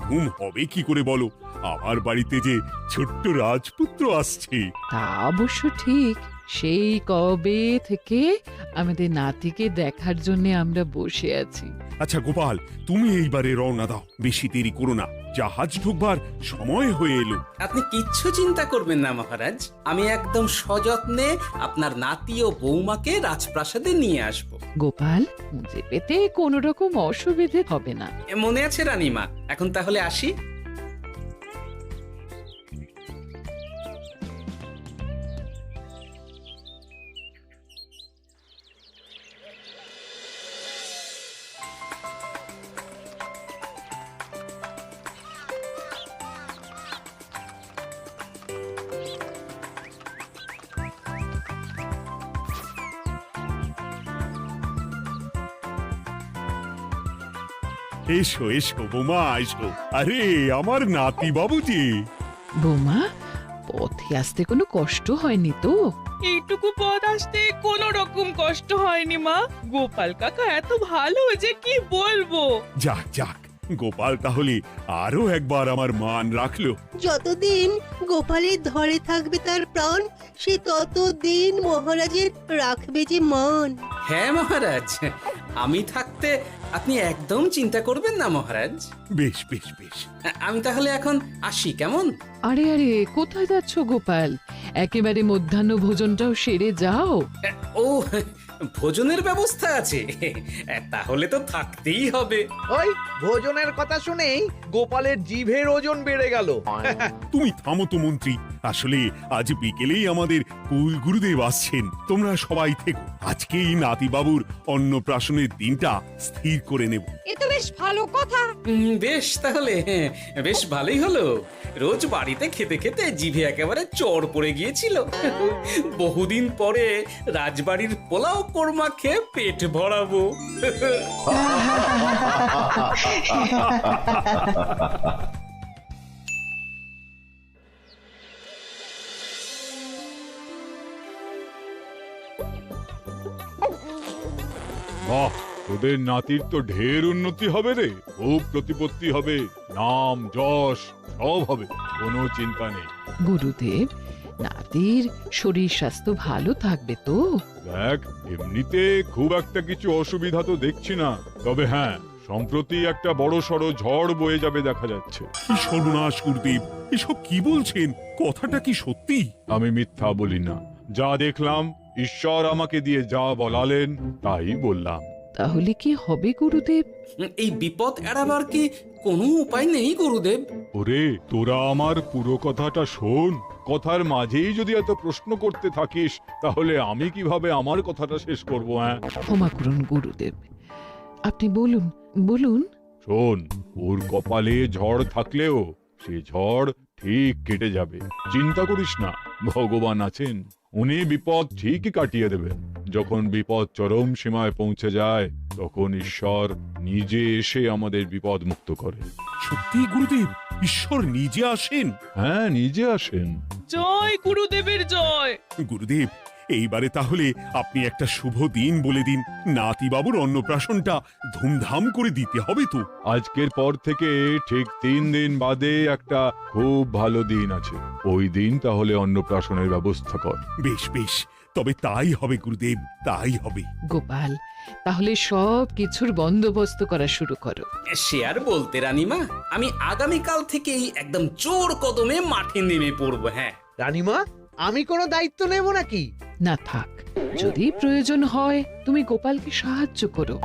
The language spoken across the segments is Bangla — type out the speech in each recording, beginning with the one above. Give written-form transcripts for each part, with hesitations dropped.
ঘুম হবে কি করে বলো? আমার বাড়িতে যে ছোট্ট রাজপুত্র আসছে। তা অবশ্য ঠিক। সেই কবে থেকে আমাদের নাতিকে দেখার জন্য আমরা বসে আছি। আচ্ছা গোপাল, তুমি এইবারে রওনা দাও, বেশি দেরি করো না, জাহাজ ঢুকবার সময় হয়ে এলো। আপনি কিচ্ছু চিন্তা করবেন না মহারাজ, আমি একদম সযত্নে আপনার নাতি ও বৌমাকে রাজপ্রাসাদে নিয়ে আসব। গোপাল, খুঁজে পেতে কোনো রকম অসুবিধে হবে না। মনে আছে রানীমা? এখন তাহলে আসি। এসো এসো বোমা, এসো। আরে আমার নাতি বাবু যে। বৌমা, পথে আসতে কোনো কষ্ট হয়নি তো? এইটুকু পথ আসতে কোনো রকম কষ্ট হয়নি মা। গোপাল কাকা এত ভালো যে কি বলবো। যাক যাক, গোপাল তাহলে আরো একবার আমার মান রাখলো। যতদিন গোপালের ধরে থাকবে তার প্রাণ, সে ততদিন মহারাজের রাখবে যে মান। হ্যাঁ মহারাজ, আমি থাকতে আপনি একদম চিন্তা করবেন না মহারাজ। বেশ বেশ বেশ। আমি তাহলে এখন আসি, কেমন? আরে আরে, কোথায় যাচ্ছ গোপাল? একেবারে মধ্যাহ্ন ভোজনটাও সেরে যাও। ও, ভোজনের ব্যবস্থা আছে? তাহলে তো থাকতেই হবে। ওই ভোজনের কথা শুনেই গোপালের জিভের ওজন বেড়ে গেল। তুমি থামো তো মন্ত্রী, আসলে আজ বিকেলেই আমাদের কুল গুরুদেব আসছেন। তোমরা সবাই থেকো, আজকেই নাতি বাবুর অন্নপ্রাশনের দিনটা স্থির করে নেব। এ তো বেশ ভালো কথা। বেশ তাহলে, বেশ ভালোই হলো। রোজ বাড়িতে খেতে খেতে জিভে একেবারে চড় পড়ে গিয়েছিল। বহুদিন পরে রাজবাড়ির পোলাও কোরমা খেয়ে পেট ভরাবো। বাহ, তোদের নাতির তো ঢের উন্নতি হবে রে, খুব প্রতিপত্তি হবে, নাম যশ সব হবে, কোনো চিন্তা নেই। গুরুদেব, নাতির শরীর স্বাস্থ্য ভালো থাকবে তো? দেখ, এমনিতে খুব একটা কিছু অসুবিধা তো দেখছি না, তবে হ্যাঁ, সম্প্রতি একটা বড় সড়ো ঝড় বয়ে যাবে দেখা যাচ্ছে। কি সর্বনাশ গুরুদেব, এসব কি বলছেন? কথাটা কি সত্যি? আমি মিথ্যা বলি না, যা দেখলাম, ঈশ্বর আমাকে দিয়ে যা বলালেন তাই বললাম। তাহলে কি হবে গুরুদেব? এই বিপদ এড়াবার কি কোনো উপায় নেই গুরুদেব? ওরে, তোরা আমার পুরো কথাটা শোন, কথার মাঝেই যদি এত প্রশ্ন করতে থাকিস তাহলে আমি কিভাবে আমার কথাটা শেষ করব? হ্যাঁ, ক্ষমা করুন গুরুদেব, আপনি বলুন বলুন। শোন, ওর কপালে ঝড় থাকলেও সে ঝড় ঠিক কেটে যাবে, চিন্তা করিস না, ভগবান আছেন, উনি বিপদ ঠিকই কাটিয়ে দেবেন। যখন বিপদ চরম সীমায় পৌঁছে যায় তখন ঈশ্বর নিজে এসে আমাদের বিপদ মুক্ত করে। সত্যি গুরুদেব, ঈশ্বর নিজে আসেন? হ্যাঁ, নিজে আসেন। জয় গুরুদেবের জয়। গুরুদেব, এইবারে তাহলে আপনি একটা শুভ দিন বলে দিন, নাতি বাবুর অন্নপ্রাশনটা ধুমধাম করে দিতে হবে তো। আজকের পর থেকে ঠিক 3 দিন বাদে একটা খুব ভালো দিন আছে, ওই দিন তাহলে অন্নপ্রাশনের ব্যবস্থা কর। বেশ বেশ, তবে তাই হবে গুরুদেব, তাই হবে। গোপাল, তাহলে সব কিছুর বন্দোবস্ত করা শুরু করো। সে আর বলতে রানীমা, আমি আগামীকাল থেকেই একদম জোর কদমে মাঠে নেমে পড়বো। হ্যাঁ রানীমা, আমি কোনো দায়িত্ব নেব নাকি? না থাক, যদি প্রয়োজন হয় তুমি গোপালকে সাহায্য করো।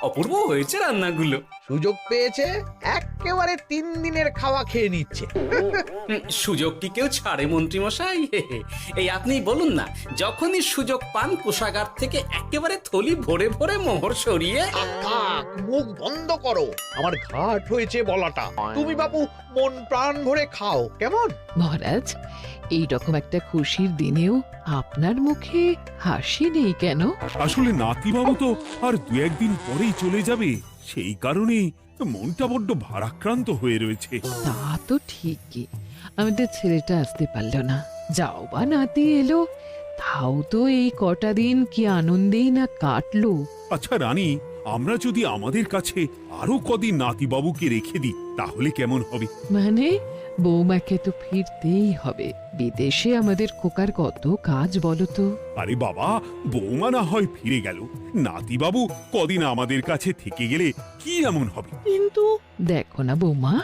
অপূর্ব হয়েছে রান্নাগুলো। সুযোগ পেয়েছে, একেবারে 3 দিনের খাওয়া খেয়ে নিচ্ছে। সুযোগ কি কেউ ছাড়ে মন্ত্রী মশাই? এই আপনি বলুন না, যখনই সুযোগ পান কোষাগার থেকে একেবারে থলি ভরে ভরে মোহর সরিয়ে। থাক, মুখ বন্ধ করো, আমার ঘাট হয়েছে বলাটা। তুমি বাবু মন প্রাণ ভরে খাও, কেমন? মহারাজ, এই রকম একটা খুশির দিনেও আপনার মুখে হাসি নেই কেন? আসলে নাতিবাবু তো আর 2-1 দিন পরেই চলে যাবে, সেই কারণেই মনটা বড্ড ভারাক্রান্ত হয়ে রয়েছে। তা তো ঠিকই, আমাদের ছেলেটা আসতে পারল না, যাও বা নাতি এলো, তাও তো এই কটা দিন কি আনন্দেই না কাটলো। আচ্ছা রানী, আমরা যদি আমাদের কাছে আরো কদিন নাতিবাবুকে রেখে দিই তাহলে কেমন হবে? মানে বৌমাকে তো ফিরতেই হবে, বিদেশে আমাদের খোকার কত কাজ বলো তো। আরে বাবা, বৌমা না হয় ফিরে গেল, নাতিবাবু কদিন আমাদের কাছে থেকে গেলে কি এমন হবে? কিন্তু দেখো না বৌমা,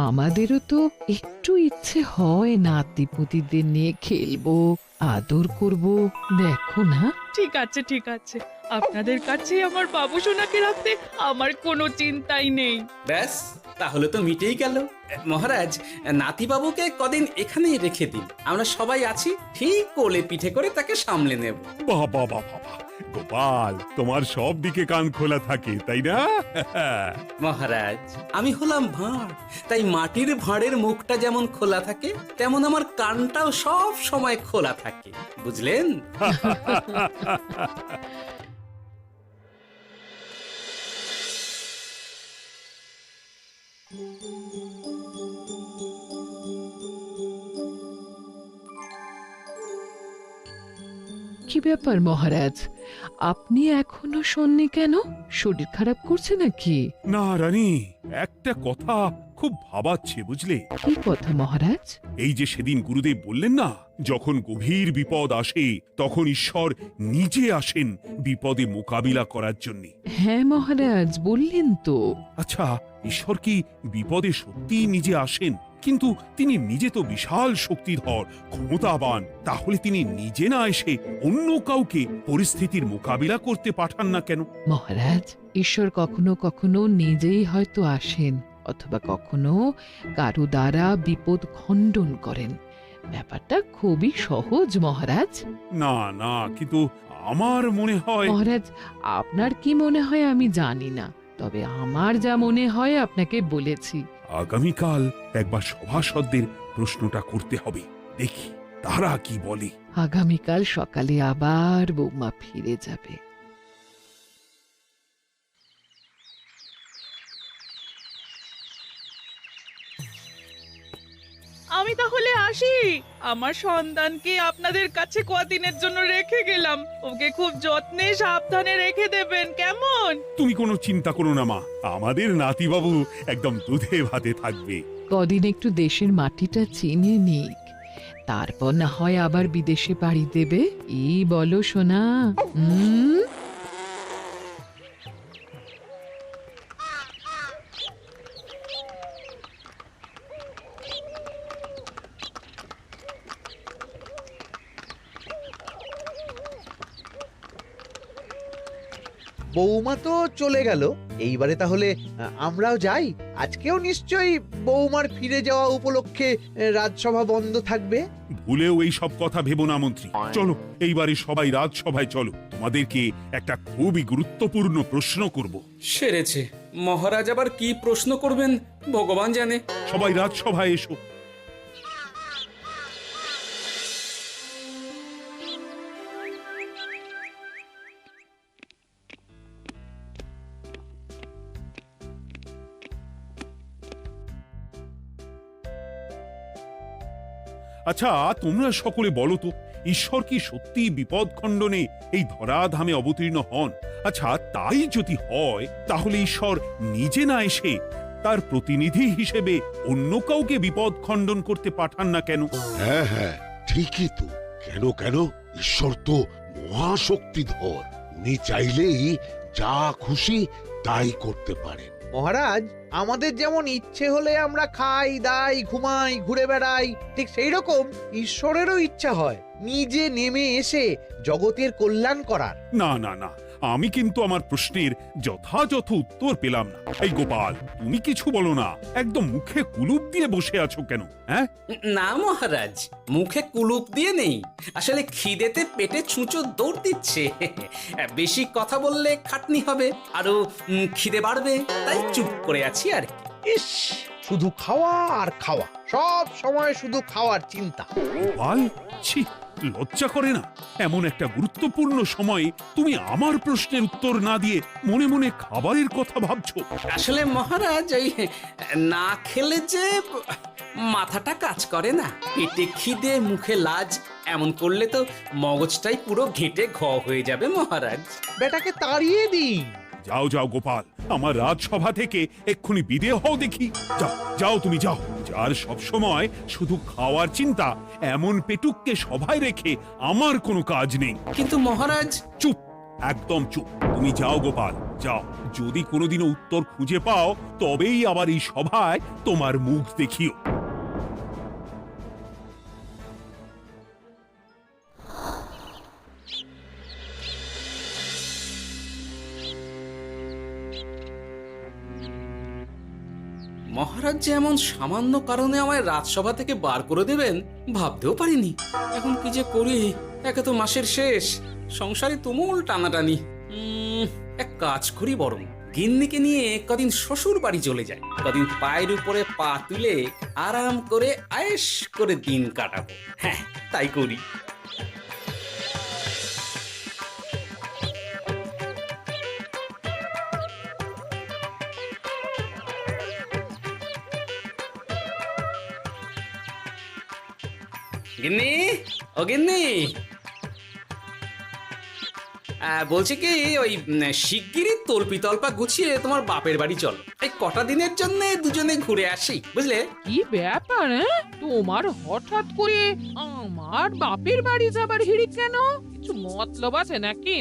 আমাদেরও তো একটু ইচ্ছে হয় নাতিপুতিদের নিয়ে খেলবো, আদর করব, দেখো না। ঠিক আছে ঠিক আছে, আপনাদের কাছে আমার বাবু সোনাকে রাখতে আমার কোনো চিন্তাই নেই। ব্যাস, তাহলে তো মিটেই গেল। মহারাজ, নাতিবাবুকে কদিন এখানেই রেখে দিন, আমরা সবাই আছি, ঠিক কোলে পিঠে করে তাকে সামলে নেব। বাবা বাবা বাবা, গোপাল তোমার সব দিকে কান খোলা থাকে তাই না? মহারাজ, আমি হলাম ভাঁড়, তাই মাটির ভাঁড়ের মুখটা যেমন খোলা থাকে তেমন আমার কানটাও সব সময় খোলা থাকে, বুঝলেন? কি ব্যাপার মহারাজ, আপনি এখনো শোননি কেন? শরীর খারাপ করছে নাকি? না রানী, একটা কথা খুব ভাবাচ্ছে বুঝলে। কি কথা মহারাজ? এই যে সেদিন গুরুদেব বললেন না, যখন গভীর বিপদ আসে তখন ঈশ্বর নিজে আসেন বিপদে মোকাবিলা করার জন্য। হ্যাঁ মহারাজ, বললেন তো। আচ্ছা, ঈশ্বর কি বিপদে সত্যিই নিজে আসেন? কিন্তু তিনি নিজে তো বিশাল শক্তিধর, ক্ষমতাবান, তাহলে তিনি নিজে না এসে অন্য কাউকে পরিস্থিতির মোকাবিলা করতে পাঠান না কেন? মহারাজ, ঈশ্বর কখনো কখনো নিজেই হয়তো আসেন, অথবা কখনো কারো দ্বারা বিপদ খণ্ডন করেন। ব্যাপারটা খুবই সহজ মহারাজ। না না, কিন্তু আমার মনে হয়। মহারাজ, আপনার কি মনে হয় আমি জানি না, তবে আমার যা মনে হয় আপনাকে বলেছি। আগামীকাল একবার সভাসদদের প্রশ্নটা করতে হবে, দেখি তারা কি বলে। আগামীকাল সকালে আবার বৌমা ফিরে যাবে। আমি তাহলে আসি, আমার সন্তানকে আপনাদের কাছে কদিনের জন্য রেখে গেলাম, ওকে খুব যত্নে সাবধানে রেখে দেবেন, কেমন? তুমি কোনো চিন্তা করো না মা, আমাদের নাতিবাবু একদম দুধে ভাতে থাকবে। কদিন একটু দেশের মাটিটা চিনে নিক, তারপর না হয় আবার বিদেশে পাড়ি দেবে। এই বলো সোনা। বৌমা তো চলে গেল, এইবারে তাহলে আমরাও যাই। আজকেও নিশ্চয়ই বৌমার ফিরে যাওয়া উপলক্ষে রাজসভা বন্ধ থাকবে। ভুলেও এই সব কথা ভেবো না মন্ত্রী, চলো এইবারে সবাই রাজসভায় চলো, তোমাদেরকে একটা খুবই গুরুত্বপূর্ণ প্রশ্ন করব। সেরেছে, মহারাজ আবার কি প্রশ্ন করবেন ভগবান জানে। সবাই রাজসভায় এসো। আচ্ছা, তোমরা সকলে বলো তো, ঈশ্বর কি সত্যি বিপদ খণ্ডনে এই ধরাধামে অবতীর্ণ হন? আচ্ছা, তাই যদি হয় তাহলে ঈশ্বর নিজে না এসে তার প্রতিনিধি হিসেবে অন্য কাউকে বিপদ খণ্ডন করতে পাঠান না কেন? হ্যাঁ হ্যাঁ, ঠিকই তো। কেন কেন, ঈশ্বর তো মহাশক্তিধর, উনি চাইলেই যা খুশি তাই করতে পারেন। মহারাজ, আমাদের যেমন ইচ্ছে হলে আমরা খাই দাই ঘুমাই ঘুরে বেড়াই, ঠিক সেই রকম ঈশ্বরেরও ইচ্ছা হয় নিজে নেমে এসে জগতের কল্যাণ করার। না না না, আমি কিন্তু আমার প্রশ্নের যথাযথ উত্তর পেলাম না। এই গোপাল, তুমি কিছু বলো না, একদম মুখে কুলুপ দিয়ে বসে আছো কেন? হ্যাঁ, না মহারাজ, মুখে কুলুপ দিয়ে নেই, আসলে খিদেতে পেটে ছুঁচো দৌড় দিচ্ছে। বেশি কথা বললে খাটনি হবে, আরো খিদে বাড়বে, তাই চুপ করে আছি আর কি। ইস, শুধু খাওয়া আর খাওয়া, সব সময় শুধু খাওয়ার চিন্তা। গোপাল, ছি, লজ্জা করে না? এমন একটা গুরুত্বপূর্ণ সময়ে তুমি আমার প্রশ্নের উত্তর না দিয়ে মনে মনে খাবারের কথা ভাবছো। আসলে মহারাজ, ওই না খেলে যে মাথাটা কাজ করে না, পেটে খিদে মুখে লাজ, এমন করলে তো মগজটাই পুরো ঘেঁটে ঘ হয়ে যাবে মহারাজ। বেটাকে তাড়িয়ে দিন। যাও যাও গোপাল, আমার রাজসভা থেকে এক্ষুনি বিদেয় হও দেখি। যাও যাও, তুমি যাও। যার সব সময় শুধু খাওয়ার চিন্তা, এমন পেটুককে সভায় রেখে আমার কোনো কাজ নেই। কিন্তু মহারাজ, চুপ, একদম চুপ। তুমি যাও গোপাল, যাও। যদি কোনোদিনও উত্তর খুঁজে পাও, তবেই আবার এই সভায় তোমার মুখ দেখিও। মহারাজ যে এমন সামান্য কারণে আমায় রাজসভা থেকে বার করে দেবেন ভাবতেও পারিনি। এখন কি যে করি, একে তো মাসের শেষ, সংসারে তুমুল টানাটানি। এক কাজ করি বরং, গিন্নিকে নিয়ে কদিন শ্বশুর বাড়ি চলে যায়, কদিন পায়ের উপরে পা তুলে আরাম করে আয়েশ করে দিন কাটাবো। হ্যাঁ, তাই করি। গিন্নি, ও গিন্নি, বলছি কি, ওই শিগগিরই তল্পি তল্পা গুছিয়ে তোমার বাপের বাড়ি চলো। এই কটা দিনের জন্য দুজনে ঘুরে আসি, বুঝলে? কি ব্যাপার? তোমার হঠাৎ করে আমার বাপের বাড়ি যাবার হিড়িক কেন? কিছু মতলব আছে নাকি?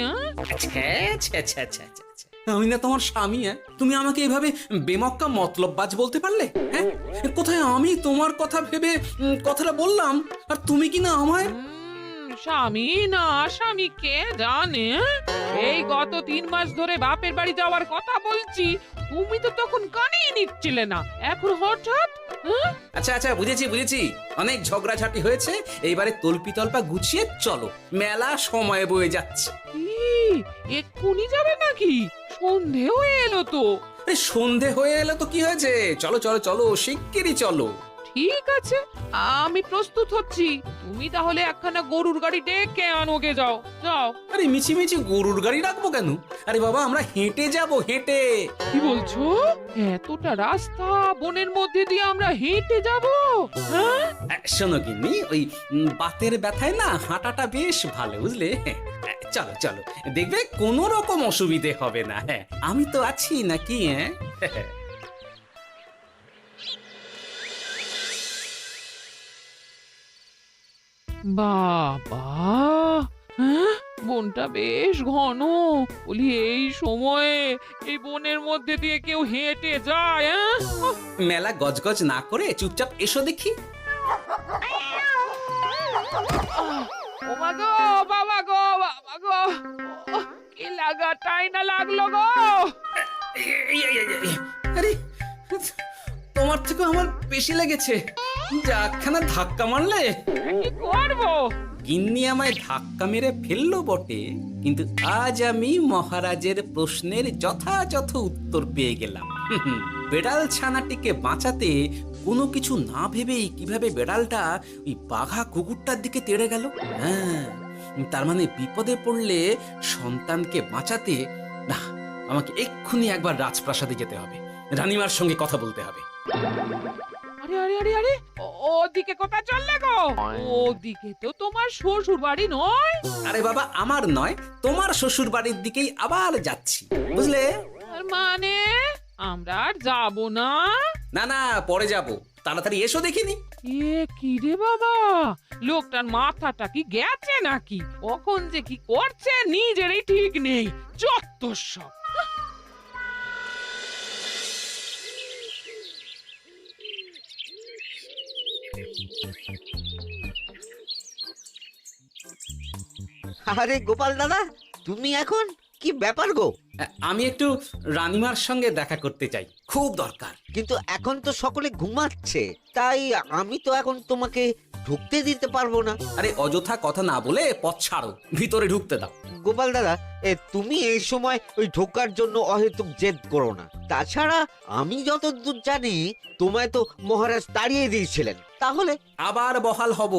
আমি না তোমার স্বামী? তুমি আমাকে এভাবে বেমক্কা মতলববাজ বলতে পারলে? হ্যাঁ, কোথায় আমি তোমার কথা ভেবে কথাটা বললাম, আর তুমি কি না আমায় স্বামী না স্বামী কে জানে? এই গত 3 মাস ধরে বাপের বাড়ি যাওয়ার কথা বলছি, তুমি তো তখন কানেই নিচ্ছিলে না, এখন হঠাৎ? আচ্ছা আচ্ছা, বুঝেছি বুঝেছি, অনেক ঝগড়াঝাটি হয়েছে, এইবারে তল্পি তল্পা গুছিয়ে চলো, মেলা সময় বয়ে যাচ্ছে। কি এক্ষুনি যাবে নাকি? সন্ধে হয়ে এলো তো। সন্ধে হয়ে এলো তো কি হয়েছে, চলো চলো চলো, শিগগিরই চলো। ঠিক আছে, আমি প্রস্তুত হচ্ছি। তুমি তাহলে একখানা গরুর গাড়ি ডেকে আনোগে, যাও যাও। আরে মিছিমিছি গরুর গাড়ি রাখবো কেন? আরে বাবা, আমরা হেঁটে যাব, হেঁটে। কি বলছো? এতটা রাস্তা বনের মধ্যে দিয়ে আমরা হেঁটে যাব? হ্যাঁ, শোনো গিন্নি, ওই বাতের ব্যথায় না হাঁটাটা বেশ ভালো, বুঝলে? চলো চলো, দেখবে কোনো রকম অসুবিধে হবে না। হ্যাঁ, আমি তো আছি নাকি? হ্যাঁ, বাবা, হ্যাঁ, বনটা বেশ ঘন। বলি, এই সময়ে এই বনের মধ্যে দিয়ে কেউ হেঁটে যায়? মেলা গজগজ না করে চুপচাপ এসো দেখি। ও মা গো, বাবা গো, বাবা গো, কি লাগাটাই না লাগলো গো। আরে, তোমার থেকে আমার বেশি লেগেছে, যাখানা ধাক্কা মারলে। কি করবো? গিন্নি আমায় ধাক্কা মেরে ফেললো বটে, কিন্তু আজ আমি মহারাজের প্রশ্নের যথাযথ উত্তর পেয়ে গেলাম। বেড়াল ছানাটিকে বাঁচাতে কোনো কিছু না ভেবেই কিভাবে বেড়ালটা ওই বাঘা কুকুরটার দিকে তেড়ে গেল। হ্যাঁ, তার মানে বিপদে পড়লে সন্তানকে বাঁচাতে না, আমাকে এক্ষুনি একবার রাজপ্রাসাদে যেতে হবে, রানীমার সঙ্গে কথা বলতে হবে। আরে আরে আরে আরে, ওদিকে কোথায় চললে গো? ওদিকে তো তোমার শ্বশুর বাড়ি নয়। আরে বাবা, আমার নয়, তোমার শ্বশুর বাড়ির দিকেই আবার যাচ্ছি, বুঝলে? তার মানে আমরা আর যাবো না? না না, পরে যাব, তাড়াতাড়ি এসো দেখিনি। এ কি রে বাবা, লোকটার মাথাটা কি গেছে নাকি? কখন যে কি করছে নিজেরই ঠিক নেই, যত সব। আরে গোপাল দাদা, তুমি এখন কি ব্যাপার গো? আমি একটু রানীমার সঙ্গে দেখা করতে চাই, খুব দরকার। কিন্তু এখন তো সকলে ঘুমাচ্ছে, তাই আমি তো এখন তোমাকে ঢুকতে দিতে পারবো না। আরে অযথা কথা না বলে পথ ছাড়ো, ভিতরে ঢুকতে দাও। গোপাল দাদা, তুমি এই সময় ওই ঢোকার জন্য অহেতুক জেদ করো না। তাছাড়া আমি যতদূর জানি তোমায় তো মহারাজ তাড়িয়ে দিয়েছিলেন, তাহলে আবার বহাল হব,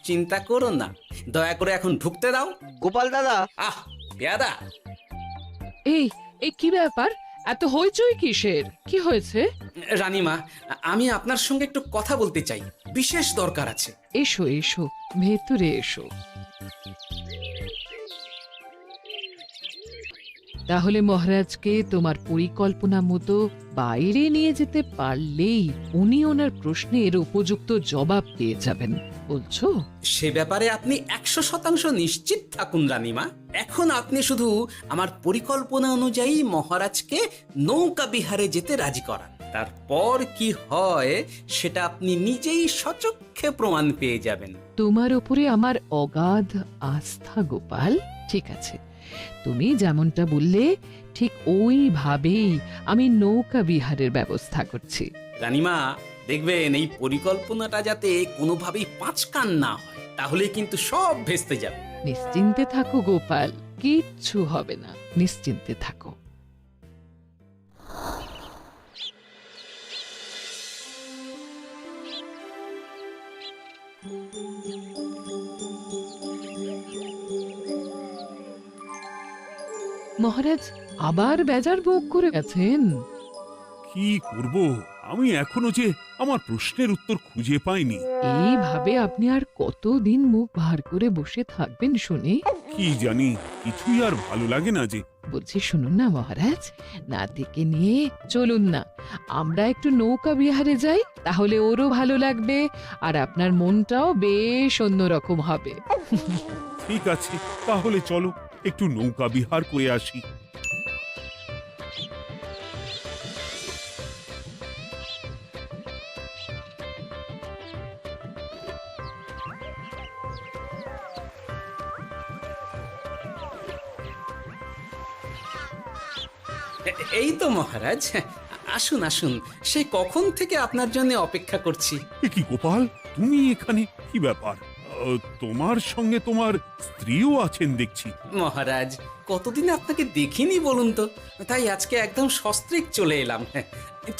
চিন্তা করো না। দয়া করে এখন ঢুকতে দাও। গোপাল দাদা। আহ পেয়াদা, এই এই কি ব্যাপার? এত হইচই কিসের? কি হয়েছে? রানীমা, আমি আপনার সঙ্গে একটু কথা বলতে চাই, বিশেষ দরকার আছে। এসো এসো, ভেতরে এসো। তাহলে মহারাজকে তোমার পরিকল্পনা মতো বাইরে নিয়ে যেতে পারলেই উনি ওনার প্রশ্নের উপযুক্ত জবাব পেয়ে যাবেন, বলছো? সে ব্যাপারে আপনি 100% নিশ্চিত থাকুন রানীমা। এখন আপনি শুধু আমার পরিকল্পনা অনুযায়ী মহারাজকে নৌকা বিহারে যেতে রাজি করান। তারপর কি হয় সেটা আপনি নিজেই সচক্ষে প্রমাণ পেয়ে যাবেন। তোমার উপরে আমার অগাধ আস্থা গোপাল। ঠিক আছে, তুমি যেমনটা বললে ঠিক ওইভাবেই আমি নৌকা বিহারের ব্যবস্থা করছি। রানীমা, দেখবেন এই পরিকল্পনাটা যাতে কোনোভাবেই পাঁচকান না হয়, তাহলে কিন্তু সব ভেস্তে যাবে। নিশ্চিন্তে থাকো গোপাল, কিচ্ছু হবে না, নিশ্চিন্তে থাকো। মহারাজ আবার বেজার ভোগ করে গেছেন। কি করব, আমি এখনো যে আমার প্রশ্নের উত্তর খুঁজে পাইনি। এইভাবে আপনি আর কতদিন মুখ ভার করে বসে থাকবেন শুনি? কি জানি, কিছুই আর ভালো লাগে না যে। বলছি শুনুন না মহারাজ, নাতিকে নিয়ে চলুন না, আমরা একটু নৌকা বিহারে যাই, তাহলে ওরও ভালো লাগবে আর আপনার মনটাও বেশ অন্যরকম হবে। ঠিক আছে, তাহলে চলো একটু নৌকা বিহার করে আসি। এই তো মহারাজ, আসুন আসুন, সেই কখন থেকে আপনার জন্য অপেক্ষা করছি। এ কি গোপাল, তুমি এখানে? কি ব্যাপার? তোমার সঙ্গে তোমার স্ত্রীও আছেন দেখছি। মহারাজ, কতদিন আপনাকে দেখিনি বলুন তো, তাই আজকে একদম সস্ত্রীক চলে এলাম।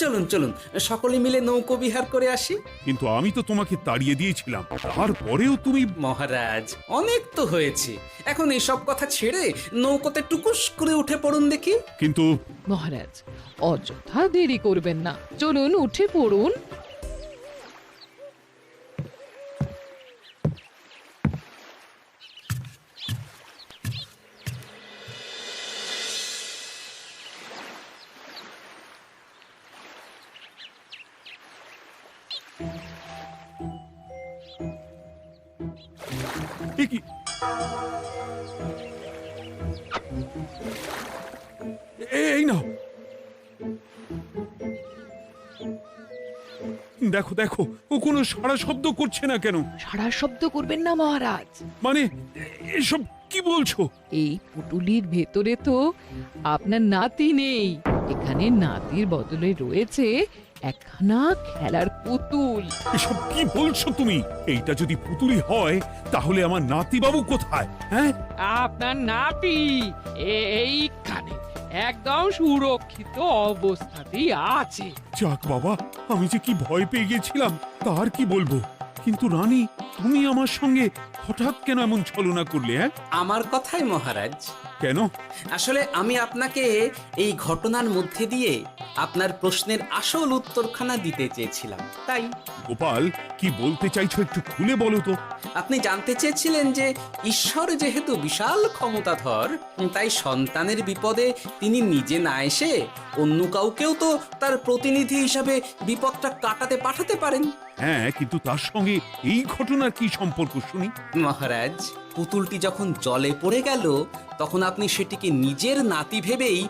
চলুন চলুন, সকলে মিলে নৌকো বিহার করে আসি। কিন্তু আমি তো তোমাকে তাড়িয়ে দিয়েছিলাম, তারপরেও তুমি। মহারাজ, অনেক তো হয়েছে, এখন এসব কথা ছেড়ে নৌকোতে টুকুস করে উঠে পড়ুন দেখি। কিন্তু মহারাজ অযথা দেরি করবেন না, চলুন উঠে পড়ুন। এ কি? এই নাও, দেখো দেখো, ও কোনো সাড়া শব্দ করছে না কেন? সারা শব্দ করবেন না মহারাজ। মানে এসব কি বলছো? এই পুটুলির ভেতরে তো আপনার নাতি নেই, এখানে নাতির বদলে রয়েছে একখানা খেলার পুতুল। এসব কি বলছো তুমি? এইটা যদি পুতুলি হয় তাহলে আমার নাতি বাবু কোথায়? হ্যাঁ, আপনার নাতি এইখানে একদম সুরক্ষিত অবস্থাতেই আছে। যাক বাবা, আমি যে কি ভয় পেয়ে গেছিলাম তার কি বলবো। কিন্তু রানী, তুমি আমার সঙ্গে হঠাৎ কেন এমন ছলনা করলে? হ্যাঁ, আমার কথাই মহারাজ। কেন? আসলে আমি আপনাকে এই ঘটনার মধ্যে দিয়ে আপনার প্রশ্নের আসল উত্তরখানা দিতে চেয়েছিলাম, তাই। গোপাল, কি বলতে চাইছো একটু খুলে বলো তো। আপনি জানতে চেয়েছিলেন যে ঈশ্বর যেহেতু বিশাল ক্ষমতাধর, তাই সন্তানের বিপদে তিনি নিজে না এসে অন্য কাউকেও তো তার প্রতিনিধি হিসাবে বিপদটা কাটাতে পাঠাতে পারেন। হ্যাঁ, কিন্তু তার সঙ্গে এই ঘটনার কি সম্পর্ক শুনি? মহারাজ, পুতুলটি যখন জলে পড়ে গেল তখন আপনি সেটিকে নিজের নাতি ভেবেই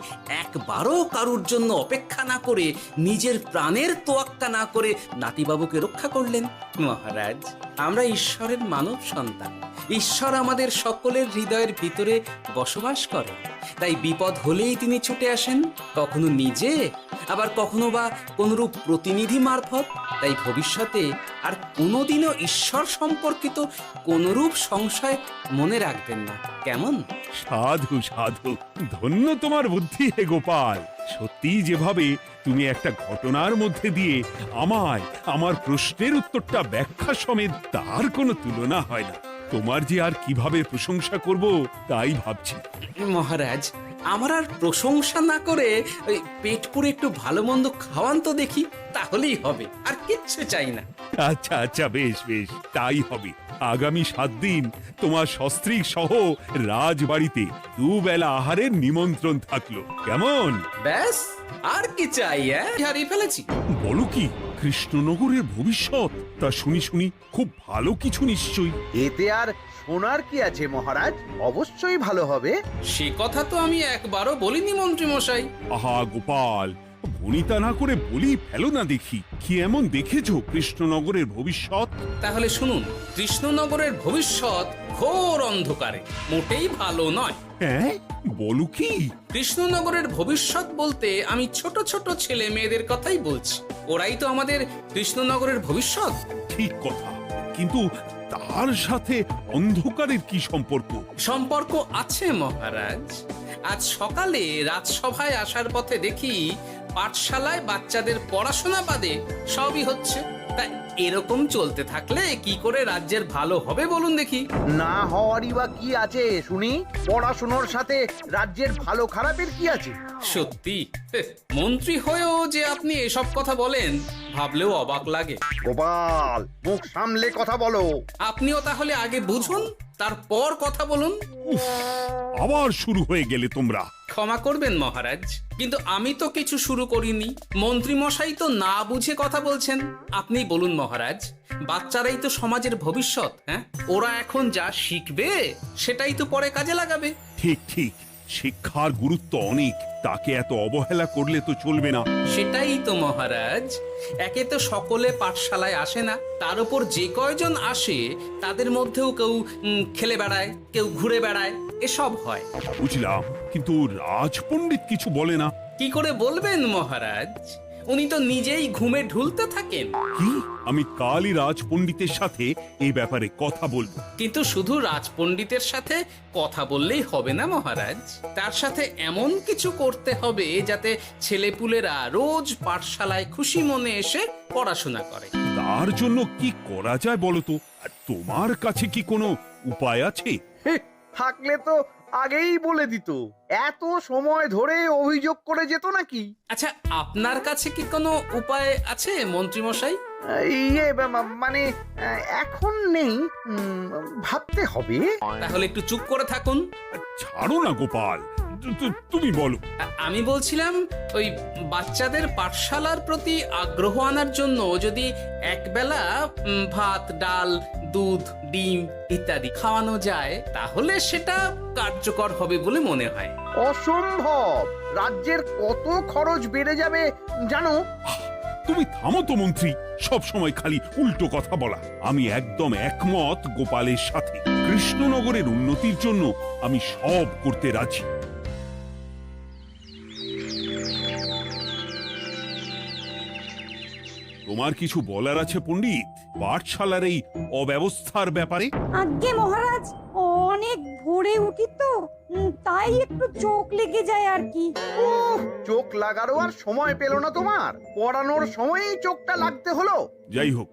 একবারও কারুর জন্য অপেক্ষা না করে নিজের প্রাণের তোয়াক্কা না করে নাতিবাবুকে রক্ষা করলেন। মহারাজ, আমরা ঈশ্বরের মানব সন্তান। ঈশ্বর আমাদের সকলের হৃদয়ের ভিতরে বসবাস করে, তাই বিপদ হলেই তিনি ছুটে আসেন, কখনো নিজে, আবার কখনো বা কোনরূপ প্রতিনিধি মারফত। তাই ভবিষ্যতে আর কোনোদিনও ঈশ্বর সম্পর্কিত কোনরূপ সংশয় মনে রাখবেন না, কেমন? সাধু সাধু, ধন্য তোমার বুদ্ধি হে গোপাল। সত্যি যেভাবে তুমি একটা ঘটনার মধ্যে দিয়ে আমায় আমার প্রশ্নের উত্তরটা ব্যাখ্যা সমেত, তার কোনো তুলনা হয় না। তোমার যে আর কিভাবে প্রশংসা করব তাই ভাবছি। মহারাজ, আমার আর প্রশংসা না করে ওই পেট পুরে একটু ভালো মন্দ খাওয়ান তো দেখি, তাহলেই হবে, আর কিচ্ছু চাই না। আচ্ছা আচ্ছা, বেশ বেশ, তাই হবে। আগামী 7 দিন তোমার সস্ত্রীক সহ রাজবাড়িতে দুবেলা আহারের নিমন্ত্রণ থাকলো, কেমন? ব্যাস, আর কি চাই? হারিয়ে ফেলেছি। বলো কি, কৃষ্ণনগরের ভবিষ্যৎ? তা শুনি শুনি, খুব ভালো কিছু নিশ্চয়ই। এতে আর শোনার কি আছে মহারাজ, অবশ্যই ভালো হবে। সে কথা তো আমি একবারও বলিনি মন্ত্রী মশাই। আহা গোপাল, বনিতা না করে বলি ফেলো না দেখি। কি এমন দেখেছো কৃষ্ণনগরের ভবিষ্যৎ? তাহলে শুনুন, কৃষ্ণনগরের ভবিষ্যৎ ঘোর অন্ধকারে, মোটেই ভালো নয়। হ্যাঁ, বলো কি? কৃষ্ণনগরের ভবিষ্যৎ বলতে আমি ছোট ছোট ছেলে মেয়েদের কথাই বলছি। ওরাই তো আমাদের কৃষ্ণনগরের ভবিষ্যৎ। ঠিক কথা, কিন্তু তার সাথে অন্ধকারের কি সম্পর্ক? সম্পর্ক আছে মহারাজ। আজ সকালে রাজসভায় আসার পথে দেখি পাঠশালায় বাচ্চাদের পড়াশোনা বাদে সবই হচ্ছে। তা এরকম চলতে থাকলে কি করে রাজ্যের ভালো হবে বলুন দেখি? না হওয়ারই বা কি আছে শুনি? পড়াশোনার সাথে রাজ্যের ভালো খারাপের কি আছে? সত্যি, মন্ত্রী হয়েও যে আপনি এসব কথা বলেন ভাবলেও অবাক লাগে। গোপাল, মুখ সামলে কথা বলো। আপনিও তাহলে আগে বুঝুন, তারপর কথা বলুন। উফ, আবার শুরু হয়ে গেলে তোমরা। ক্ষমা করবেন মহারাজ, কিন্তু আমি তো কিছু শুরু করিনি। মন্ত্রী মশাই তো না বুঝে কথা বলছেন। আপনি বলুন মহারাজ, বাচ্চারাই তো সমাজের ভবিষ্যৎ। হ্যাঁ, ওরা এখন যা শিখবে সেটাই তো পরে কাজে লাগাবে। ঠিক ঠিক, শিক্ষার গুরুত্ব অনেক, তাকে এত অবহেলা করলে তো চলবে না। সেটাই তো মহারাজ, একে তো সকলে পাঠশালায় আসে না, তার উপর যে কয়জন আসে তাদের মধ্যেও কেউ খেলে বেড়ায়, কেউ ঘুরে বেড়ায়, এসব হয়। বুঝলাম, কিন্তু রাজপণ্ডিত কিছু বলে না। কি করে বলবেন মহারাজ? উনি তো নিজেই ঘুমে ঢুলতে থাকেন। কি? আমি কালই রাজপণ্ডিতের সাথে এই ব্যাপারে কথা বলবো। কিন্তু শুধু রাজপণ্ডিতের সাথে কথা বললেই হবে না মহারাজ, তার সাথে এমন কিছু করতে হবে যাতে ছেলেপুলেরা রোজ পাঠশালায় খুশি মনে এসে পড়াশোনা করে। তার জন্য কি করা যায় বলো তো? আর তোমার কাছে কি কোনো উপায় আছে? থাকলে তো আগেই বলে দিত, এত সময় ধরে অভিযোগ করে যেত নাকি? আচ্ছা, আপনার কাছে কি কোনো উপায় আছে মন্ত্রী মশাই? মানে এখন নেই, ভাবতে হবে। তাহলে একটু চুপ করে থাকুন। ছাড়ো না গোপাল, তুমি বলো। আমি বলছিলাম, ওই বাচ্চাদের পাঠশালার প্রতি আগ্রহ আনার জন্য যদি একবেলা ভাত, ডাল, দুধ, ডিম ইত্যাদি খাওয়ানো যায় তাহলে সেটা কার্যকর হবে বলে মনে হয়। অসম্ভব, রাজ্যের কত খরচ বেড়ে যাবে জানো? তুমি থামো তো মন্ত্রী, সব সময় খালি উল্টো কথা বলা। আমি একদম একমত গোপালের সাথে। কৃষ্ণনগরের উন্নতির জন্য আমি সব করতে রাজি। তোমার কিছু বলার আছে পণ্ডিত পাঠশালার এই অব্যবস্থার ব্যাপারে? আজ্ঞে মহারাজ, অনেক ভোরে উঠি তো, তাই একটু চোখ লেগে যায় আর কি। চোখ লাগারও আর সময় পেল না তোমার? পড়ানোর সময়ই চোখটা লাগতে হলো। যাই হোক,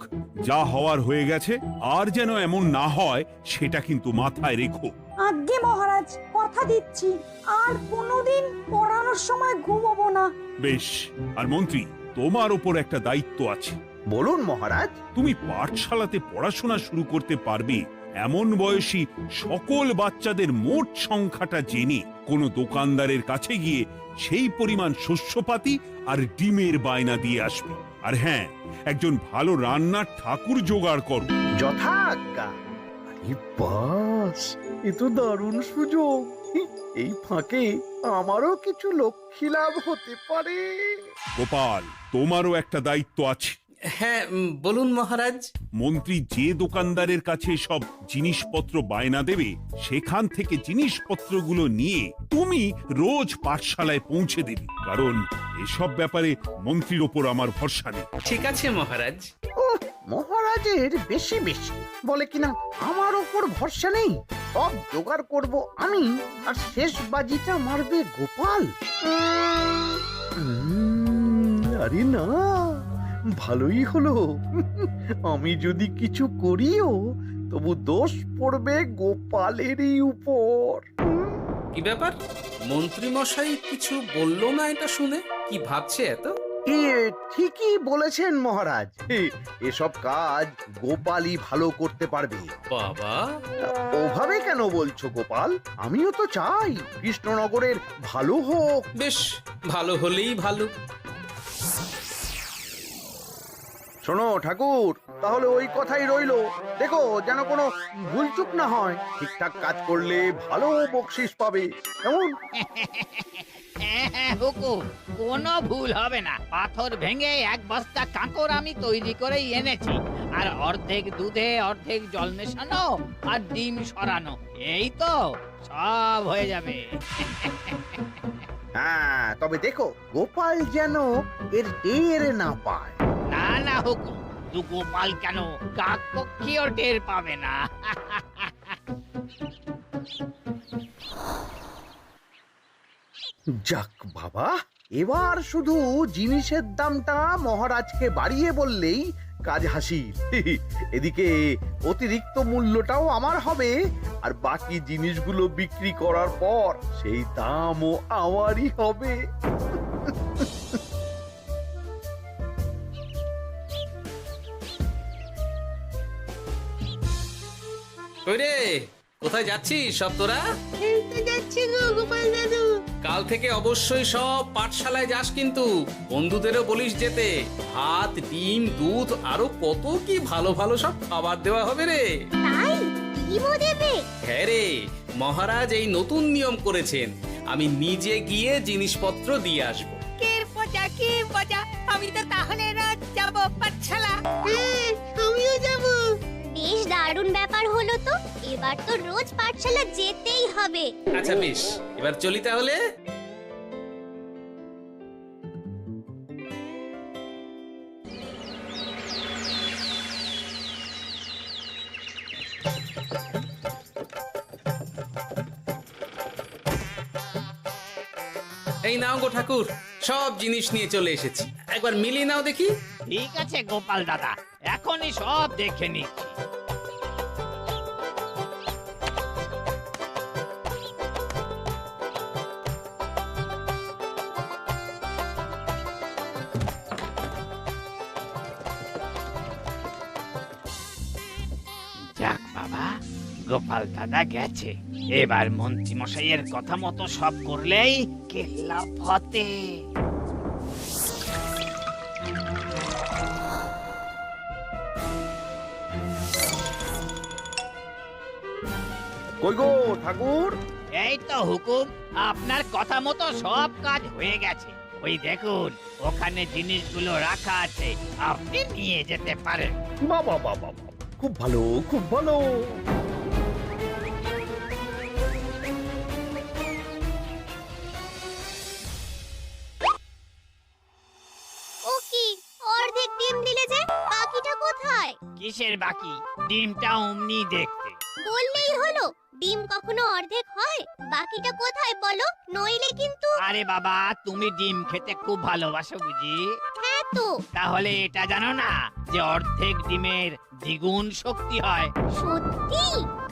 যা হওয়ার হয়ে গেছে, আর যেন এমন না হয় সেটা কিন্তু মাথায় রেখো। আজ্ঞে মহারাজ, কথা দিচ্ছি আর কোনোদিন পড়ানোর সময় ঘুমোবো না। বেশ, আর মন্ত্রী, তোমার উপর একটা দায়িত্ব আছে। বলুন মহারাজ। তুমি পাঠশালাতে পড়াশোনা শুরু করতে পারবে এমন বয়সী সকল বাচ্চাদের মোট সংখ্যাটা জেনে কোনো দোকানদারের কাছে গিয়ে সেই পরিমাণ শস্যপাতি আর ডিমের বায়না দিয়ে আসবে। আর হ্যাঁ, একজন ভালো রান্নার ঠাকুর জোগাড় করো। যথাজ্ঞা। বাস, এ তো দারুণ সুযোগ। এই ফাঁকে আমারও কিছু লক্ষ্মী লাভ হতে পারে। গোপাল, তোমারও একটা দায়িত্ব আছে। হ্যাঁ, বলুন মহারাজ। মন্ত্রী যে দোকানদারের কাছে সব জিনিসপত্র বায়না দেবে, সেখান থেকে জিনিসপত্রগুলো নিয়ে তুমি রোজ পাঠশালায় পৌঁছে দেবে, কারণ এসব ব্যাপারে মন্ত্রীর ওপর আমার ভরসা নেই। ঠিক আছে মহারাজ। মহারাজের বেশি বেশি বলে কিনা আমার ওপর ভরসা নেই। সব জোগাড় করব আমি, আর শেষ বাজিটা মারবে গোপাল। আরে না, ভালোই হলো। আমি যদি কিছু করিও তবু দোষ পড়বে গোপালেরই উপর। কি ব্যাপার, মন্ত্রী মশাই কিছু বললো না এটা শুনে? কি ভাবছে এত? ঠিকই বলেছেন মহারাজ, এসব কাজ গোপালই ভালো করতে পারবে। বাবা, ওভাবে কেন বলছো গোপাল? আমিও তো চাই কৃষ্ণনগরের ভালো হোক। বেশ, ভালো হলেই ভালো। শোনো ঠাকুর, তাহলে ওই কথাই রইলো। দেখো যেন কোনো ভুলচুক না হয়। ঠিকঠাক কাজ করলে ভালো বকশিস পাবে, কেমন? হুকুম, কোনো ভুল হবে না। পাথর ভেঙে এক বস্তা কাঁকর আমি তৈরি করেই এনেছি, আর অর্ধেক দুধে অর্ধেক জল মেশানো আর ডিম সরানো, এই তো সব হয়ে যাবে। হ্যাঁ, তবে দেখো গোপাল যেন এর টের না পায়। না না হুকুম, তু গোপাল কেন, কাকপক্ষীও টের পাবে না। যাক বাবা, এবার শুধু জিনিসের দামটা মহারাজকে বাড়িয়ে বললেই কাজ হাসিল। এদিকে অতিরিক্ত মূল্যটাও আমার হবে, আর বাকি জিনিসগুলো বিক্রি করার পর সেই দামও আমারই হবে। ওরে, কোথায় যাচ্ছিস সব তোরা? এই তো যাচ্ছি গো গোপাল দাদু। কাল থেকে অবশ্যই সব পাঠশালায় যাস, কিন্তু বন্ধুদেরও বলিস যেতে। ভাত, ডিম, দুধ, আরো কত কি ভালো ভালো সব খাবার দেওয়া হবে রে। তাই ডিমও দেবে? হ্যাঁ রে, মহারাজ এই নতুন নিয়ম করেছেন। আমি নিজে গিয়ে জিনিসপত্র দিয়ে আসবো। কে মজা, আমি তো তাহলে রাত যাব পাঠশালা। হ্যাঁ, আমিও যাব। বেশ দারুণ ব্যাপার হলো তো। এবার তো রোজ পাঠশালা যেতেই হবে। আচ্ছা বেশ, এবার চলি তাহলে। এই নাও গো ঠাকুর, সব জিনিস নিয়ে চলে এসেছি। একবার মিলিয়ে নাও দেখি। ঠিক আছে গোপাল দাদা, এখনই সব দেখে নিচ্ছি। যাক বাবা, গোপাল দাদা গেছে। এবার মন্ত্রী মশাইয়ের কথা মতো সব করলেই কেল্লা ফতে। কই গো ঠাকুর? এই তো হুকুম, আপনার কথা মতো সব কাজ হয়ে গেছে। ওই দেখুন, ওখানে জিনিসগুলো রাখা আছে, আপনি নিয়ে যেতে পারেন। বাবা বাবা, খুব ভালো, খুব ভালো। ও কি, অর্ধেক ডিম দিলে যে? বাকিটা কোথায়? কিসের বাকি? ডিমটা অমনি দেখতে। বললেই হলো। ডিম কখনো অর্ধেক হয়? বাকিটা কোথায় বলো, নইলে কিন্তু। আরে বাবা, তুমি ডিম খেতে খুব ভালোবাসো বুঝি? হ্যাঁ তো। তাহলে এটা জানো না যে অর্ধেক ডিমের দ্বিগুণ শক্তি হয়? সত্যি?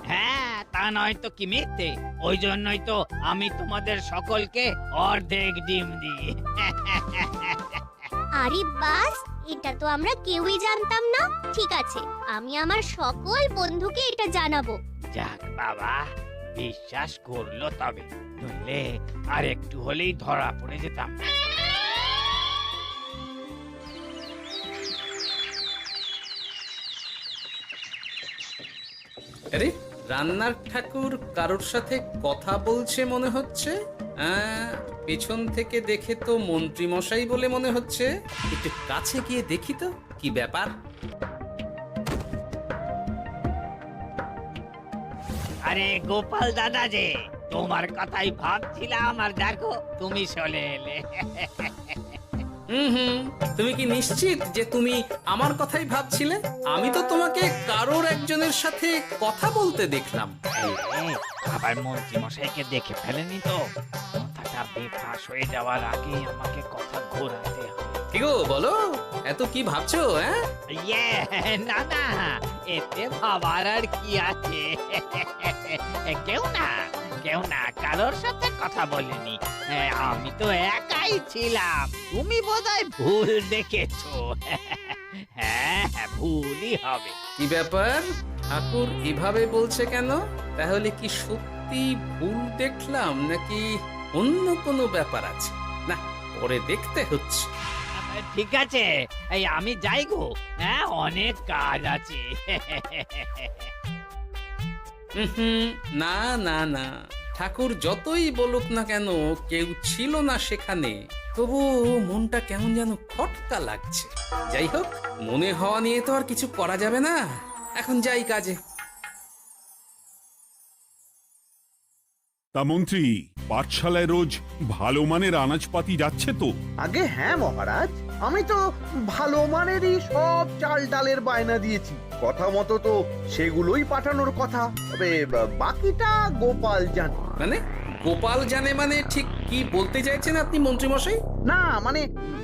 হ্যাঁ, তা নয় তো কি মিথ্যে? ওই জন্যই তো আমি তোমাদের সকলকে অর্ধেক ডিম দিই। আরে বাস, এটা তো আমরা কেউই জানতাম না। ঠিক আছে, আমি আমার সকল বন্ধুকে এটা জানাবো। যাক বাবা, বিশ্বাস করলো তবে, নইলে আর একটু হলেই ধরা পড়ে যেতাম। আরে রান্নার ঠাকুর কারোর সাথে কথা বলছে মনে হচ্ছে। পেছন থেকে দেখে তো মন্ত্রী মশাই বলে মনে হচ্ছে। একটু কাছে গিয়ে দেখি তো কি ব্যাপার। আরে গোপাল দাদা যে, তোমার কথাই ভাবছিলাম, আর দেখো তুমি চলে এলে। হুম, তুমি কি নিশ্চিত যে তুমি আমার কথাই ভাবছিলে? আমি তো তোমাকে কারোর একজনের সাথে কথা বলতে দেখলাম। আবার মন্ত্রী মশাইকে দেখে ফেলেনি তো? কথাটা বেফাঁস হয়ে যাওয়ার আগে আমাকে কথা ঘোরাতে হবে। কি গো বলো, এত কি ভাবছো? না না, এতে ভাবার আর কি আছে? কেউ না কারোর সাথে কথা বলিনি। আমি তো একাই ছিলাম। তুমি বোধহয় ভুল দেখেছো। হ্যাঁ, ভুলই হবে। কি ব্যাপার, ঠাকুর এভাবে বলছে কেন? তাহলে কি সত্যি ভুল দেখলাম, নাকি অন্য কোনো ব্যাপার আছে? না, পরে দেখতে হচ্ছে। ঠিক আছে, এই আমি যাই গো। হ্যাঁ, অনেক কাজ আছে। না না না, ঠাকুর যতই বলুক না কেন, কেউ ছিল না সেখানে, তবু মনটা কেমন যেন খটকা লাগছে। যাই হোক, মনে হওয়া নিয়ে তো আর কিছু করা যাবে না। এখন যাই কাজে। তা মন্ত্রী, পাঠশালায় রোজ ভালো মানের আনাজপাতি যাচ্ছে তো? আগে হ্যাঁ মহারাজ, আমি তো ভালো মানেরই সব চাল ডালের বায়না দিয়েছি। কথা মতো তো সেগুলোই পাঠানোর কথা। তবে বাকিটা গোপাল জানে। মানে গোপাল জানে মানে ঠিক কি বলতে চাইছেন আপনি মন্ত্রী মশাই? না মানে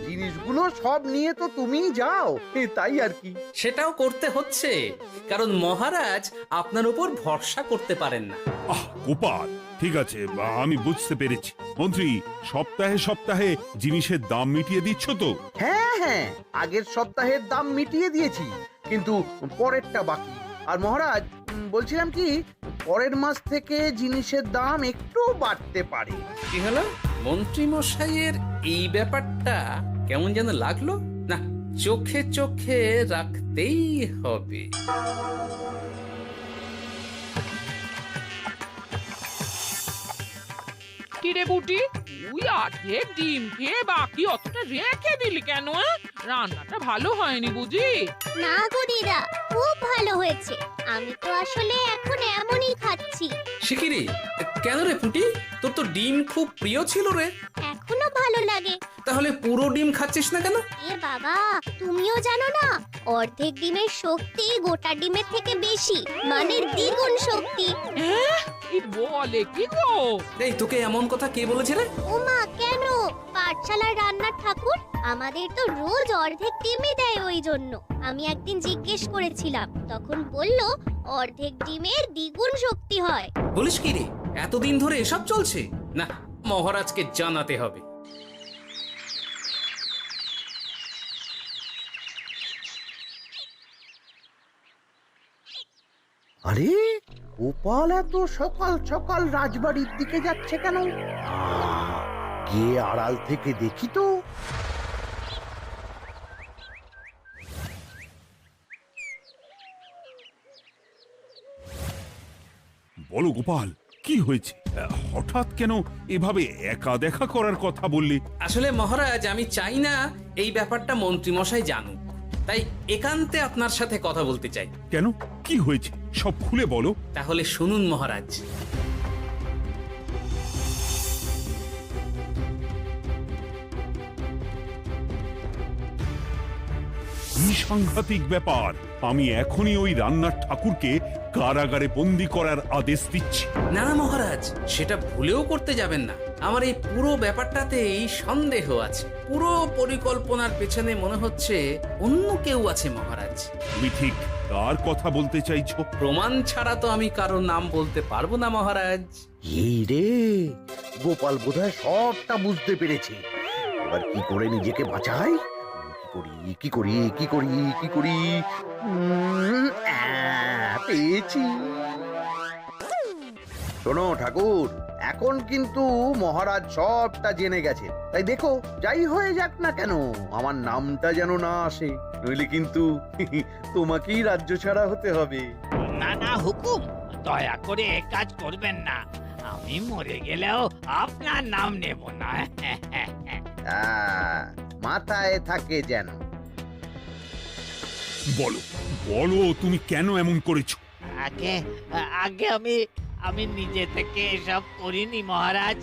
জিনিসগুলো সব নিয়ে তো তুমিই যাও, তাই আর কি। সেটাও করতে হচ্ছে, কারণ মহারাজ আপনার উপর ভরসা করতে পারেন না। গোপাল, ঠিক আছে, আমি বুঝতে পেরেছি। মন্ত্রী, সপ্তাহে সপ্তাহে জিনিসের দাম মিটিয়ে দিচ্ছ তো? হ্যাঁ, আগের সপ্তাহের দাম মিটিয়ে দিয়েছি, কিন্তু পরেরটা বাকি। আর মহারাজ, বলছিলাম কি, পরের মাস থেকে জিনিসের দাম একটু বাড়তে পারে। কি হলো? মন্ত্রী মশাইয়ের এই ব্যাপারটা কেমন যেন লাগলো না। চোখে চোখে রাখতেই হবে। কিরে বুটি, তুই অর্ধেক ডিম খেয়ে বাকি অতটা রেখে দিলি কেন? রান্নাটা ভালো হয়নি বুঝি? না গো দিদা, খুব ভালো হয়েছে। আমি তো আসলে এখন এমনই খাচ্ছি। শিকিরি, কেন রে পুটি? তোর তো ডিম খুব প্রিয় ছিল রে। এখনো ভালো লাগে। তাহলে পুরো ডিম খাচ্ছিস না কেন? এ বাবা, তুমিও জানো না, অর্ধেক ডিমের শক্তি গোটা ডিমের থেকে বেশি, মানে দ্বিগুণ শক্তি। বলে কি গো? এই, তোকে এমন কথা কে বলেছে রে? ওমা, কেন? পাঠশালার রান্নার ঠাকুর আমাদের তো রোজ অর্ধেক ডিমই দেয়। ওই জন্য আমি একদিন জিজ্ঞেস করেছিলাম, তখন বলল অর্ধেক ডিমের দ্বিগুণ শক্তি হয়। বলিস কি রে? এতদিন ধরে এসব চলছে? না, মহারাজকে জানাতে হবে। আরে গোপাল এত সকাল সকাল রাজবাড়ির দিকে যাচ্ছে কেন? গিয়ে আড়াল থেকে দেখি তো। বলো গোপাল, কি হয়েছে? হঠাৎ কেন এভাবে একা দেখা করার কথা বললি? আসলে মহারাজ, আমি চাই না এই ব্যাপারটা মন্ত্রী মশাই জানুক, তাই একান্তে আপনার সাথে কথা বলতে চাই। কেন, কি হয়েছে? সব খুলে বলো। তাহলে শুনুন মহারাজ। কি সাংঘাতিক ব্যাপার! আমি এখনই ওই রান্নার ঠাকুরকে কারাগারে বন্দি করার আদেশ দিচ্ছি। না মহারাজ, সেটা ভুলেও করতে যাবেন না। আমার এই পুরো ব্যাপারটাতেই সন্দেহ আছে। পুরো পরিকল্পনার পেছনে মনে হচ্ছে অন্য কেউ আছে মহারাজ। তুমি ঠিক কার কথা বলতে চাইছো? প্রমাণ ছাড়া তো আমি কারো নাম বলতে পারবো না মহারাজ। এই রে, গোপাল বোধহয় সবটা বুঝতে পেরেছে। এবার কি করে নিজেকে বাঁচাই? কি করি? পেয়েছি। শোনো ঠাকুর, এখন কিন্তু মহারাজ সবটা জেনে গেছে। তাই দেখো, যাই হয়ে যাক না কেন, আমার নামটা যেন না আসে, নইলে কিন্তু তোমাকেই রাজ্য ছাড়া হতে হবে। না না হুকুম, দয়া করে এ কাজ করবেন না। আমি মরে গেলেও আপনার নাম নেব না। মাথায় থাকে যেন। বলো বলো তুমি কেন এমন করেছো? আগে আগে আমি নিজে থেকে এসব করিনি মহারাজ।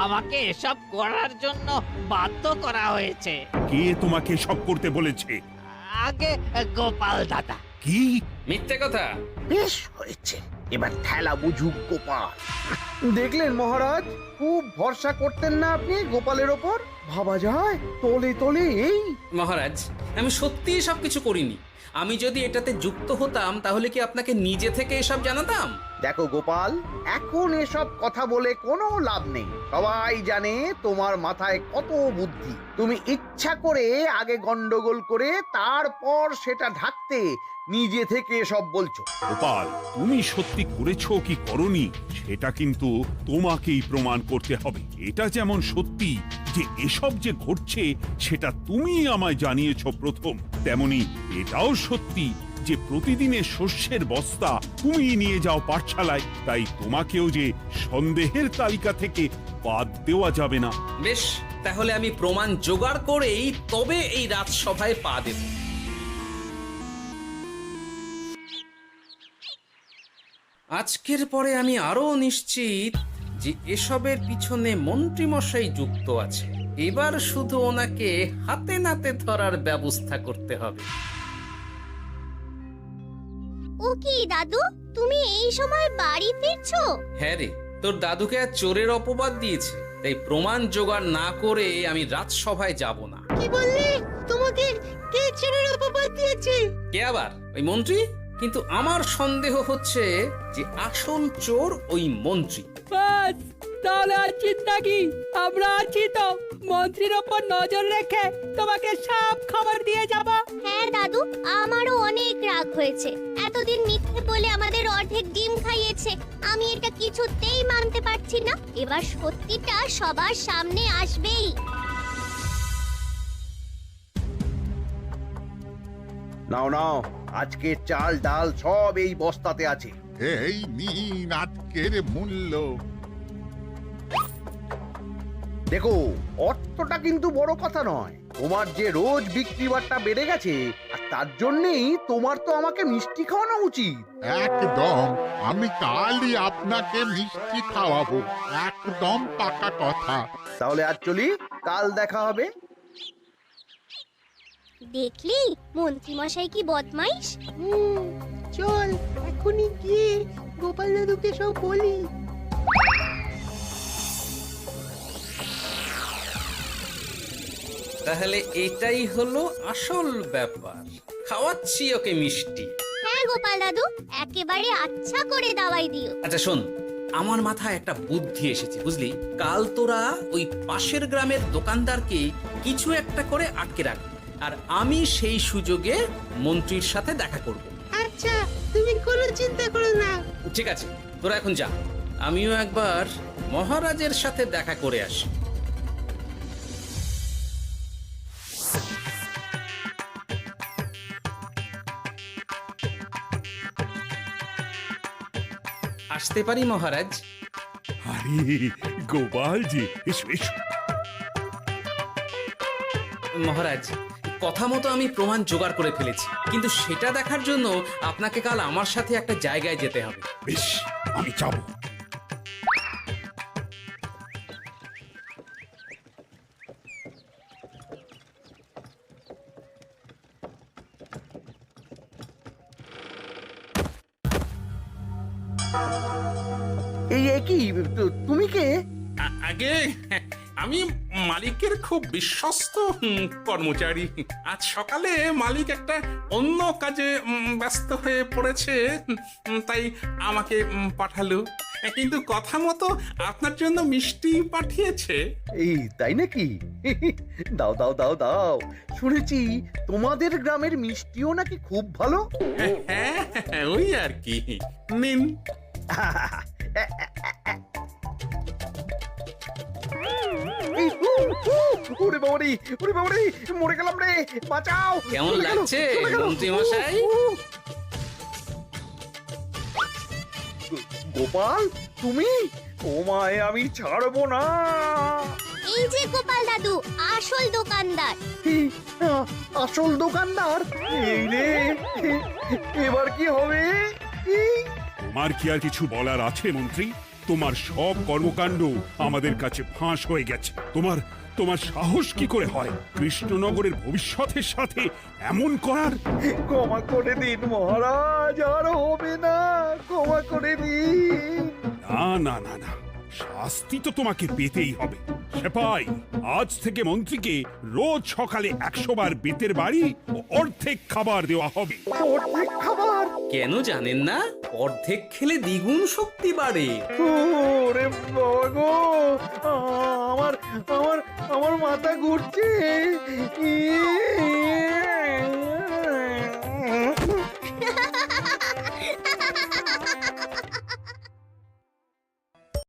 আমাকে এসব করার জন্য বাধ্য করা হয়েছে। কে তোমাকে সব করতে বলেছে? আগে গোপাল দাদা। কি মিথ্যে কথা? বেশ হয়েছে, এবার ঠেলা বুঝুক গোপাল। দেখলেন মহারাজ, খুব ভরসা করতেন না আপনি গোপালের ওপর? ভাবা যায় তলে তলে এই। মহারাজ, আমি সত্যিই সব কিছু করিনি। আমি যদি এটাতে যুক্ত হতাম তাহলে কি আপনাকে নিজে থেকে এসব জানাতাম? দেখো গোপাল, এখন এসব কথা বলে কোনো লাভ নেই। সবাই জানে তোমার মাথায় কত বুদ্ধি। তুমি ইচ্ছা করে আগে গন্ডগোল করে তারপর সেটা ঢাকতে নিজে থেকে সব বলছো। গোপাল, তুমি সত্যি করেছো কি করনি সেটা কিন্তু তোমাকেই প্রমাণ করতে হবে। এটা যেমন সত্যি যে এসব যে ঘটছে সেটা তুমি আমায় জানিয়েছো প্রথম, তেমনি এটাও সত্যি যে প্রতিদিনের শস্যের বস্তা তুমি নিয়ে যাও পাঠশালায়, তাই তোমাকেও যে সন্দেহের তালিকা থেকে বাদ দেওয়া যাবে না। বেশ, তাহলে আমি প্রমাণ জোগাড় করেই তবে এই রাজসভায় পা দেব। আজকের পরে আমি আরো নিশ্চিত যে এসবের পিছনে মন্ত্রীমশাই যুক্ত আছে। এবার শুধু ওনাকে হাতে নাতে ধরার ব্যবস্থা করতে হবে। ও কি দাদু, তুমি এই সময় বাড়ি ফিরছো? হ্যাঁ রে, তোর দাদুকে আর চোরের অপবাদ দিয়েছে, তাই প্রমাণ জোগাড় না করে আমি রাজসভায় যাব না। কি বললি? তোমাকে কে চোরের অপবাদ দিয়েছে? কে আবার? ওই মন্ত্রী। কিন্তু আমার সন্দেহ হচ্ছে যে আসল চোর ওই মন্ত্রী। বাস, তাহলে আর চিন্তা কি? আমরা আছি তো, মন্ত্রীর ওপর নজর রেখে তোমাকে সব খবর দিয়ে যাব। হ্যাঁ দাদু, আমারও অনেক রাগ হয়েছে। এতদিন মিথ্যে বলে আমাদের অর্ধেক ডিম খাইয়েছে। আমি এটা কিছুতেই মানতে পারছি না। এবার সত্যিটা সবার সামনে আসবেই। নাও নাও, আজকে চাল ডাল সব এই বস্তাতে আছে। এই নিন আজকের মূল্য। দেখো, অর্থটা কিন্তু বড় কথা নয়। তোমার যে রোজ বিক্রি বাট্টা বেড়ে গেছে, আর তার জন্যই তোমার তো আমাকে মিষ্টি খাওয়ানো উচিত। একদম, আমি কালই আপনাকে মিষ্টি খাওয়াবো, একদম পাকা কথা। তাহলে আজ চলি, কাল দেখা হবে। দেখলি মন্ত্রী মশাই কি বদমাইশ। চল এখনই গিয়ে গোপাল দাদুকে সব বলি। তাহলে এটাই হলো আসল ব্যাপার। খাওয়াচ্ছি ওকে মিষ্টি। হ্যাঁ গোপাল দাদু, একেবারে আচ্ছা করে দাওয়াই দিও। আচ্ছা শোন, আমার মাথায় একটা বুদ্ধি এসেছে বুঝলি। কাল তোরা ওই পাশের গ্রামের দোকানদারকে কিছু একটা করে আটকে রাখবি, আর আমি সেই সুযোগে মন্ত্রীর সাথে দেখা করব। আচ্ছা, তুমি কোনো চিন্তা করো না। ঠিক আছে, তোরা এখন যা, আমিও একবার মহারাজের সাথে দেখা করে আসি। আসতে পারি মহারাজ? আরে গোপাল জি, এসো এসো। মহারাজ, কথা মতো আমি প্রমাণ জোগাড় করে ফেলেছি, কিন্তু সেটা দেখার জন্য আপনাকে কাল আমার সাথে একটা জায়গায় যেতে হবে। বেশ, আমি যাব। এই কি, তুমি কে? আগে আমি মালিকের খুব বিশ্বস্ত কর্মচারী। আজ সকালে মালিক একটা অন্য কাজে ব্যস্ত হয়ে পড়েছে, তাই আমাকে পাঠালো। কিন্তু কথা মতো আপনার জন্য মিষ্টি পাঠিয়েছে। এই তাই নাকি? দাও দাও দাও দাও, শুনেছি তোমাদের গ্রামের মিষ্টিও নাকি খুব ভালো। হ্যাঁ, ওই আর কি। নিন। ওরে বাবারে, ওরে বাবারে, মরে গেলাম রে, বাঁচাও। কেমন লাগছে মন্ত্রী মশাই? গোপাল তুমি? তোমায় আমি ছাড়বো না। এই যে গোপাল দাদু, আসল দোকানদার। আসল দোকানদার? এই রে, এবার কি হবে? তোমার কি আর কিছু বলার আছে মন্ত্রী? তোমার সব কর্মকাণ্ড আমাদের কাছে ফাঁস হয়ে গেছে। তোমার সাহস কি করে হয় কৃষ্ণনগরের ভবিষ্যতের সাথে এমন করার? ক্ষমা করে দিন মহারাজ, আর হবে না, ক্ষমা করে দিন। না না না না, শাস্তি তো তোমাকে পেতেই হবে। সেপাই, আজ থেকে মন্ত্রীকে রোজ সকালে 100 বার বেতের বাড়ি ও অর্ধেক খাবার দেওয়া হবে। অর্ধেক খাবার? কেন জানেন না? অর্ধেক খেলে দ্বিগুণ শক্তি বাড়ে। ওরে বাবা গো, আমার আমার আমার মাথা ঘুরছে।